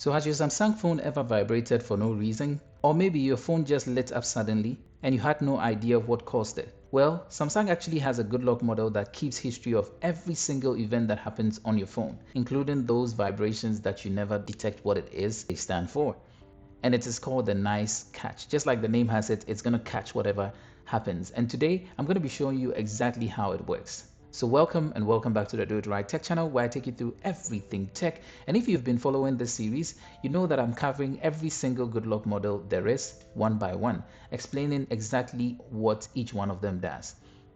So has your Samsung phone ever vibrated for no reason? Or maybe your phone just lit up suddenly and you had no idea what caused it? Well, Samsung actually has a good luck model that keeps history of every single event that happens on your phone, including those vibrations that you never detect what it is they stand for. And it is called the nice catch. Just like the name has it, it's going to catch whatever happens. And today I'm going to be showing you exactly how it works. So welcome back to the Doitright Tech channel, where I take you through everything tech. And if you've been following this series, you know that I'm covering every single good luck model there is, one by one, explaining exactly what each one of them does.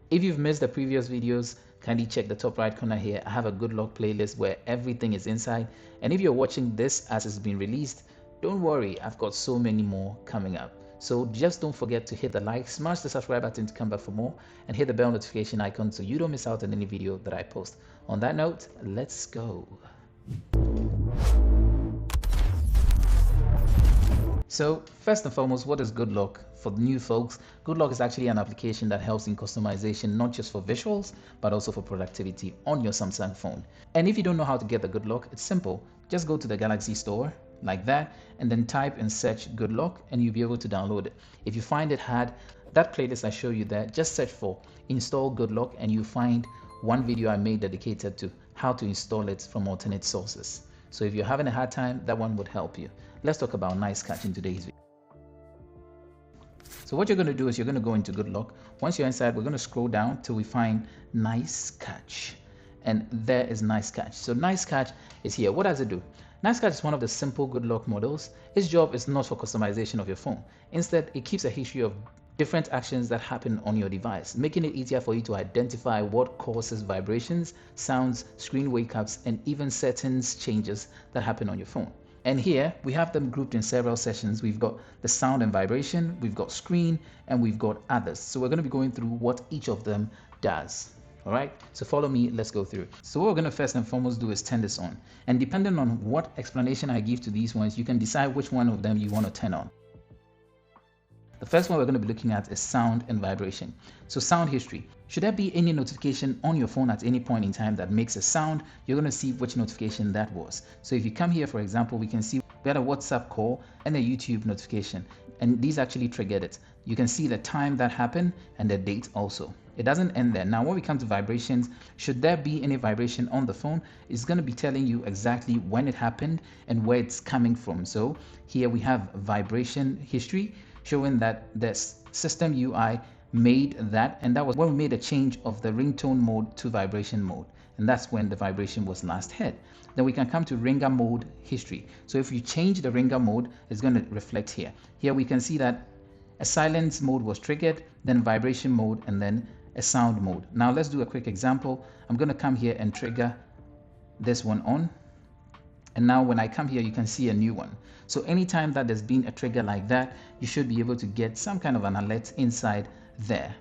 If you've missed the previous videos, kindly check the top right corner here. I have a good luck playlist where everything is inside. And if you're watching this as it's been released, don't worry, I've got so many more coming up. So just don't forget to hit the like, smash the subscribe button to come back for more, and hit the bell notification icon so you don't miss out on any video that I post. On that note, let's go. So first and foremost, what is good luck? For the new folks, good luck is actually an application that helps in customization, not just for visuals, but also for productivity on your Samsung phone. And if you don't know how to get the good luck, it's simple. Just go to the Galaxy Store, like that, and then type and search good luck and you'll be able to download it. If you find it hard, that playlist I show you there, just search for install good luck and you find one video I made dedicated to how to install it from alternate sources. So if you're having a hard time, that one would help you. Let's talk about nice catch in today's video. So what you're going to do is you're going to go into good luck. Once you're inside, we're going to scroll down till we find nice catch, and there is nice catch. So nice catch is here. What does it do? Nice Catch is one of the simple good luck models. Its job is not for customization of your phone. Instead, it keeps a history of different actions that happen on your device, making it easier for you to identify what causes vibrations, sounds, screen wake-ups, and even settings changes that happen on your phone. And here we have them grouped in several sessions. We've got the sound and vibration, we've got screen, and we've got others. So we're going to be going through what each of them does. All right, so follow me, let's go through. So what we're going to first and foremost do is turn this on. And depending on what explanation I give to these ones, you can decide which one of them you want to turn on. The first one we're going to be looking at is sound and vibration. So sound history. Should there be any notification on your phone at any point in time that makes a sound, you're going to see which notification that was. So if you come here, for example, we can see we had a WhatsApp call and a YouTube notification, and these actually triggered it. You can see the time that happened and the date also. It doesn't end there. Now when we come to vibrations, should there be any vibration on the phone, it's going to be telling you exactly when it happened and where it's coming from. So here we have vibration history showing that the system UI made that, and that was when we made a change of the ringtone mode to vibration mode, and that's when the vibration was last heard. Then we can come to ringer mode history. So if you change the ringer mode, it's going to reflect here. Here we can see that a silence mode was triggered, then vibration mode, and then a sound mode. Now let's do a quick example. I'm going to come here and trigger this one on, and now when I come here you can see a new one. So anytime that there's been a trigger like that, you should be able to get some kind of an alert inside there.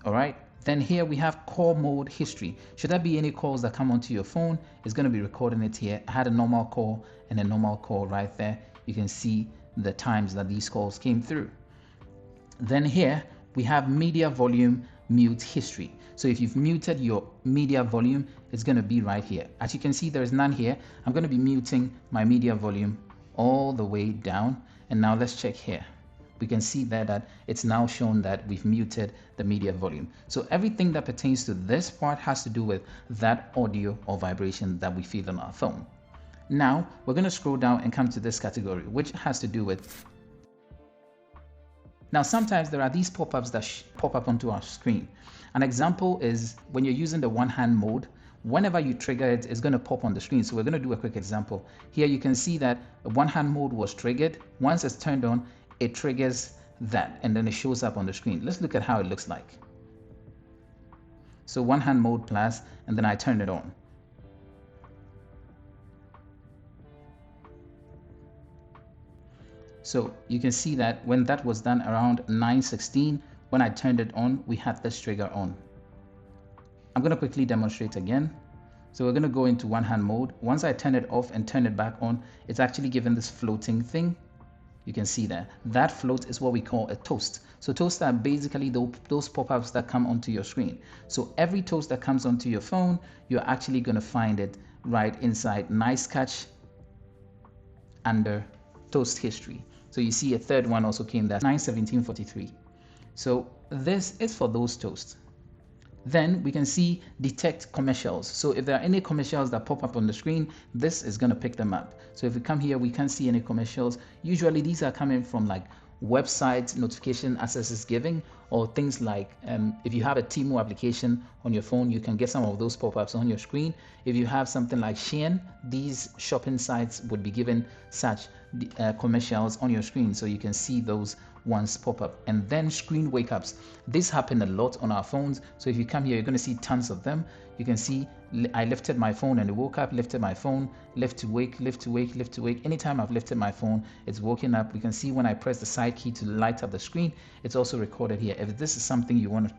All right, then here we have call mode history. Should there be any calls that come onto your phone, it's going to be recording it here. I had a normal call and a normal call right there. You can see the times that these calls came through. Then here we have media volume mute history. So if you've muted your media volume, it's going to be right here. As you can see, there is none here. I'm going to be muting my media volume all the way down. And now let's check here. We can see there that it's now shown that we've muted the media volume. So everything that pertains to this part has to do with that audio or vibration that we feel on our phone. Now we're going to scroll down and come to this category, which has to do with. Now sometimes there are these pop-ups that pop up onto our screen. An example is when you're using the one-hand mode. Whenever you trigger it, it's going to pop on the screen. So we're going to do a quick example. Here you can see that one-hand mode was triggered. Once it's turned on, it triggers that, and then it shows up on the screen. Let's look at how it looks like. So one-hand mode plus, and then I turn it on. So you can see that when that was done around 9:16, when I turned it on, we had this trigger on. I'm going to quickly demonstrate again. So we're going to go into one-hand mode. Once I turn it off and turn it back on, it's actually given this floating thing. You can see that. That float is what we call a toast. So toasts are basically those pop-ups that come onto your screen. So every toast that comes onto your phone, you're actually going to find it right inside Nice Catch under toast history. So you see a third one also came there, 9/17/43. So this is for those toasts. Then we can see detect commercials. So if there are any commercials that pop up on the screen, this is going to pick them up. So if we come here, we can't see any commercials. Usually these are coming from like website notification access is giving, or things like if you have a Temu application on your phone, you can get some of those pop-ups on your screen. If you have something like Shein, these shopping sites would be given such commercials on your screen, so you can see those ones pop up. And then screen wake ups, this happen a lot on our phones. So if you come here, you're going to see tons of them. You can see I lifted my phone and it woke up, lifted my phone, lift to wake, lift to wake, lift to wake. Anytime I've lifted my phone, it's woken up. We can see when I press the side key to light up the screen, it's also recorded here. If this is something you want to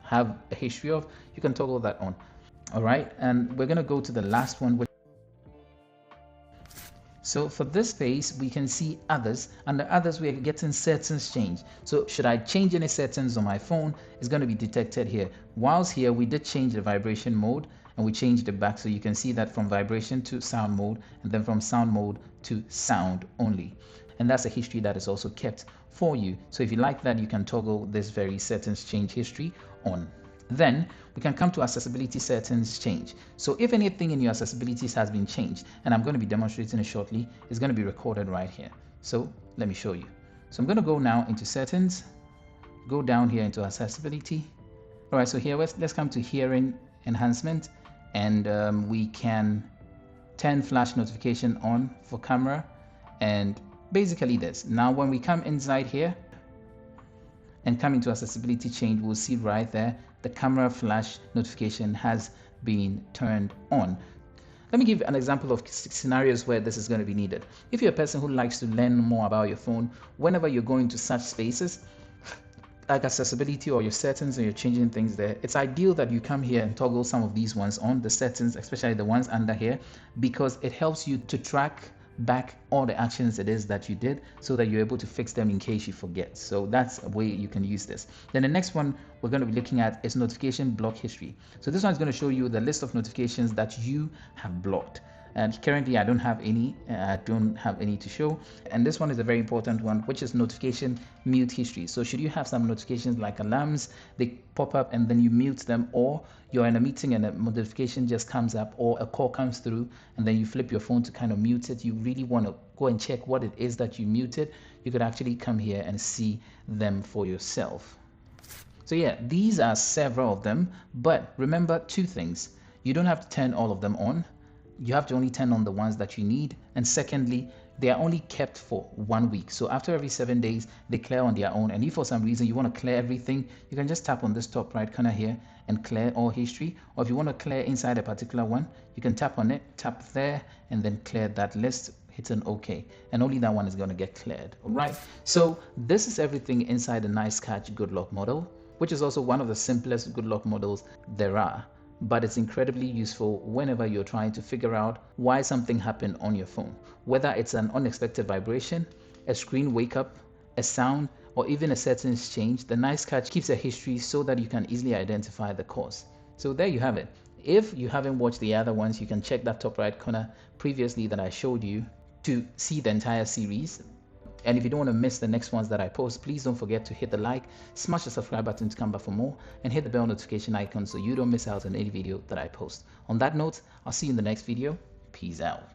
have a history of, you can toggle that on. All right, and we're going to go to the last one. So for this phase, we can see others. Under others, we are getting settings change. So should I change any settings on my phone, it's going to be detected here. Whilst here, we did change the vibration mode and we changed it back. So you can see that from vibration to sound mode, and then from sound mode to sound only. And that's a history that is also kept for you. So if you like that, you can toggle this very settings change history on. Then we can come to accessibility settings change. So if anything in your accessibilities has been changed, and I'm going to be demonstrating it shortly, it's going to be recorded right here. So let me show you. So I'm going to go now into settings, go down here into accessibility. All right, so here let's come to hearing enhancement, and we can turn flash notification on for camera, and basically this. Now when we come inside here and come into accessibility change, we'll see right there the camera flash notification has been turned on. Let me give an example of scenarios where this is going to be needed. If you're a person who likes to learn more about your phone, whenever you're going to such spaces like accessibility or your settings and you're changing things there, it's ideal that you come here and toggle some of these ones on, the settings, especially the ones under here, because it helps you to track back all the actions it is that you did, so that you're able to fix them in case you forget. So that's a way you can use this. Then the next one we're going to be looking at is notification block history. So this one is going to show you the list of notifications that you have blocked. And currently I don't have any to show. And this one is a very important one, which is notification mute history. So should you have some notifications like alarms, they pop up and then you mute them, or you're in a meeting and a notification just comes up, or a call comes through and then you flip your phone to kind of mute it, you really want to go and check what it is that you muted, you could actually come here and see them for yourself. So yeah, these are several of them, but remember two things. You don't have to turn all of them on. You have to only turn on the ones that you need. And secondly, they are only kept for 1 week. So after every 7 days, they clear on their own. And if for some reason you want to clear everything, you can just tap on this top right corner here and clear all history. Or if you want to clear inside a particular one, you can tap on it, tap there, and then clear that list, hit an OK. And only that one is going to get cleared. All right. So this is everything inside the Nice Catch Good Lock model, which is also one of the simplest good lock models there are. But it's incredibly useful whenever you're trying to figure out why something happened on your phone. Whether it's an unexpected vibration, a screen wake up, a sound, or even a settings change, the Nice Catch keeps a history so that you can easily identify the cause. So there you have it. If you haven't watched the other ones, you can check that top right corner previously that I showed you to see the entire series. And if you don't want to miss the next ones that I post, please don't forget to hit the like, smash the subscribe button to come back for more, and hit the bell notification icon so you don't miss out on any video that I post. On that note, I'll see you in the next video. Peace out.